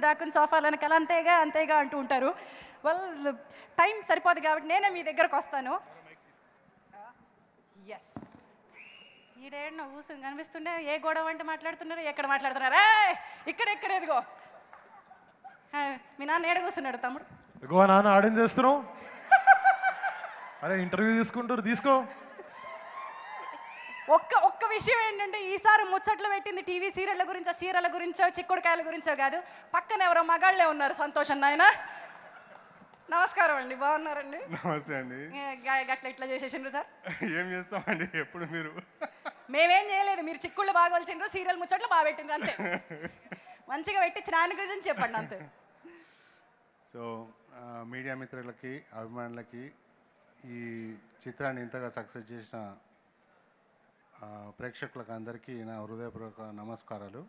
దాక్కుని సోఫాలో వెనకాల అంతేగా అంతేగా అంటూ ఉంటారు. వాళ్ళు టైం సరిపోదు కాబట్టి నేనే మీ దగ్గరకు వస్తాను. ఎస్, ఈడేడు నా కూర్చొని కనిపిస్తుండే ఏ గొడవ అంటే మాట్లాడుతున్నారు, ఎక్కడ మాట్లాడుతున్నారు? ఇక్కడ ఎదిగో మీ నాన్న ఏడ కూర్చున్నాడు తమ్ముడు? ఇగో నాన్న ఆడేం చేస్తున్నావు? అరే ఇంటర్వ్యూ తీసుకుంటారు, తీసుకో. ఒక్క విషయం ఏంటంటే ఈసారి ముచ్చట్లు పెట్టింది టీవీ సీరియళ్ళ గురించో సీరియళ్ళ గురించో చిక్కుడుకాయల గురించో కాదు, పక్కన ఎవరో మగాళ్ళే ఉన్నారు. సంతోషం నాయన. నమస్కారం అండి, బాగున్నారండి? నమస్తే అండి. గట్ల ఇట్లా చేసేసిండ్రు సార్? ఏం చేస్తామండి ఎప్పుడు మీరు? మేమేం చేయలేదు, మీరు చిక్కుళ్ళు బాగా వలిచిండ్రు, సీరియల్ ముచ్చట్లు బాగా పెట్టిండ్రు అంతే. మంచిగా పెట్టించిన ఆయన గురించి చెప్పండి అంతే. సో మీడియా మిత్రులకి అభిమానులకి ఈ చిత్రాన్ని ఇంతగా సక్సెస్ చేసిన ప్రేక్షకులకు అందరికీ నా హృదయపూర్వక నమస్కారాలు.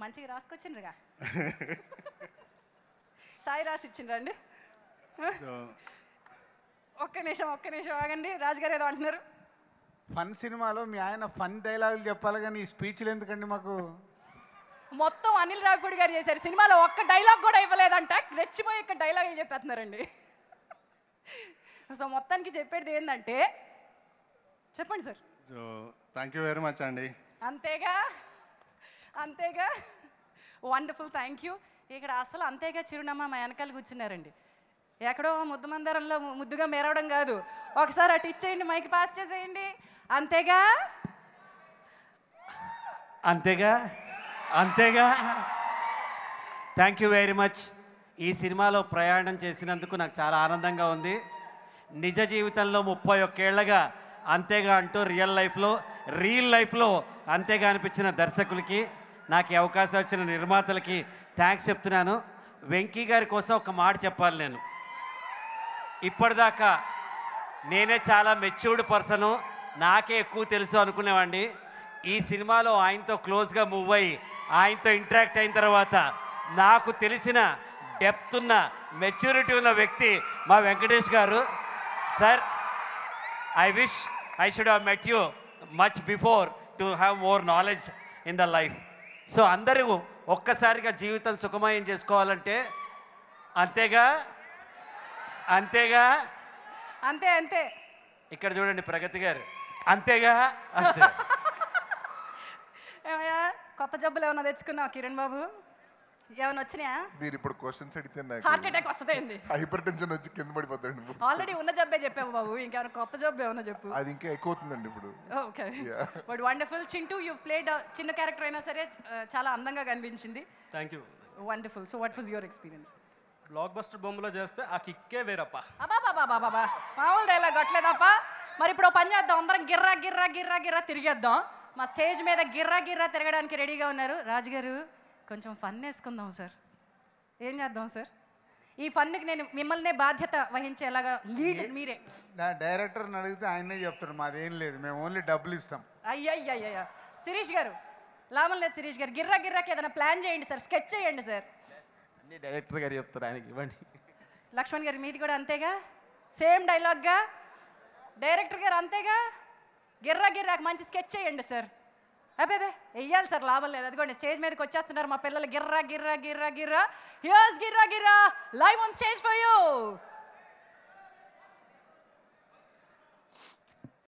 మంచిగా రాసుకొచ్చిండ్రుగా, సాయి రాసి ఇచ్చిండ్రండి. ఒక్క నిమిషం ఆగండి, రాజుగారు ఏదో అంటున్నారు. ఫన్ సినిమాలో మీ ఆయన ఫన్ డైలాగులు చెప్పాలి కానీ ఈ స్పీచ్లు ఎందుకండి మాకు? మొత్తం అనిల్ రావిపూడి గారు చేశారు, సినిమాలో ఒక్క డైలాగ్ కూడా ఇవ్వలేదంట, రెచ్చిపోయి ఇక్కడ డైలాగులు చెప్పేస్తున్నారండి. సో మొత్తానికి చెప్పేది ఏంటంటే చెప్పండి sir. So thank you very much అండి. అంతేగా వండర్ఫుల్, థ్యాంక్ యూ. ఇక్కడ అసలు అంతేగా చిరునమ్మ మా వెనకాల కూర్చున్నారండి. ఎక్కడో ముద్దు మందరంలో ముద్దుగా మెరవడం కాదు, ఒకసారి అటు ఇచ్చేయండి, మైక్ పాస్ చేసేయండి. అంతేగా థ్యాంక్ యూ వెరీ మచ్. ఈ సినిమాలో ప్రయాణం చేసినందుకు నాకు చాలా ఆనందంగా ఉంది. నిజ జీవితంలో 31 ఏళ్లగా అంతేగా అంటూ రియల్ లైఫ్లో అంతేగా అనిపించిన దర్శకులకి, నాకు ఈ అవకాశం వచ్చిన నిర్మాతలకి థ్యాంక్స్ చెప్తున్నాను. వెంకీ గారి కోసం ఒక మాట చెప్పాలి. నేను ఇప్పటిదాకా నేనే చాలా మెచ్యూర్డ్ పర్సను, నాకే ఎక్కువ తెలుసు అనుకునేవాడిని. ఈ సినిమాలో ఆయనతో క్లోజ్గా మూవ్ అయ్యి ఆయనతో ఇంటరాక్ట్ అయిన తర్వాత నాకు తెలిసిన డెప్త్ ఉన్న మెచ్యూరిటీ ఉన్న వ్యక్తి మా వెంకటేష్ గారు. Sir, I wish I should have met you much before to have more knowledge in the life. So అందరూ ఒక్కసారిగా జీవితం సుఖమయం చేసుకోవాలంటే అంతేగా అంతే. ఇక్కడ చూడండి ప్రగతి గారు, అంతేగా అంతే. ఏమయ్యా కొత్త జబ్బులు ఏమైనా తెచ్చుకున్నావు కిరణ్ బాబు? ఏమైనా వచ్చినాయా? మీరు ఇప్పుడు క్వశ్చన్స్ అడిగితే హార్ట్ అటాక్ వస్తుంది, హైపర్ టెన్షన్ వచ్చి కింద పడిపోతాడు. ఆల్రెడీ ఉన్న జబ్బే చెప్పావు బాబు, ఇంకేమైనా కొత్త జబ్బు ఏమైనా చెప్పు. అది ఇంకా ఎక్కువ అవుతుందండి ఇప్పుడు. Okay, but wonderful. Chintu, you played చిన్న క్యారెక్టర్ అయినా సరే చాలా అందంగా కనిపించింది. Thank you. Wonderful. So what was your experience? Block buster బొమ్మలో చేస్తే ఆ కిక్కే వేరప్ప. అబాబాబాబాబా, మామూలు డైలాగ్ కొట్టలేదప్ప. మరి ఇప్పుడు పని చేద్దాం, అందరం గిర్రా గిర్రా గిర్రా గిర్రా తిరిగేద్దాం. మా స్టేజ్ మీద గిర్రా గిర్రా తిరగడానికి రెడీగా ఉన్నారు. రాజుగారు కొంచెం ఫన్ వేసుకుందాం సార్. ఏం చేద్దాం సార్? ఈ ఫన్కి నేను మిమ్మల్నే బాధ్యత వహించేలాగా లీడ్ మీరే. నా డైరెక్టర్ని అడిగితే ఆయనే చెప్తాడు, మాదేం లేదు, మేము ఓన్లీ డబ్బులు ఇస్తాం. అయ్యయ్యయ్య, శిరీష్ గారు, లాభం లేదు శిరీష్ గారు, గిర్రా గిర్రాకి ఏదైనా ప్లాన్ చేయండి సార్, స్కెచ్ చేయండి సార్. అన్ని డైరెక్టర్ గారు చెప్తారు, ఆయనకి ఇవ్వండి. లక్ష్మణ్ గారు మీది కూడా అంతేగా, సేమ్ డైలాగ్గా. డైరెక్టర్ గారు అంతేగా, గిర్రా గిర్రాకి మంచి స్కెచ్ చేయండి సార్. అబ్బే వెయ్యాలి సార్, లాభం లేదు. అదిగోండి స్టేజ్ మీదకి వచ్చేస్తున్నారు మా పిల్లలు. గిర్రా గిర్రా గిర్రా గిర్రా, హియర్స్ గిర్రా గిర్రా, live on stage for you.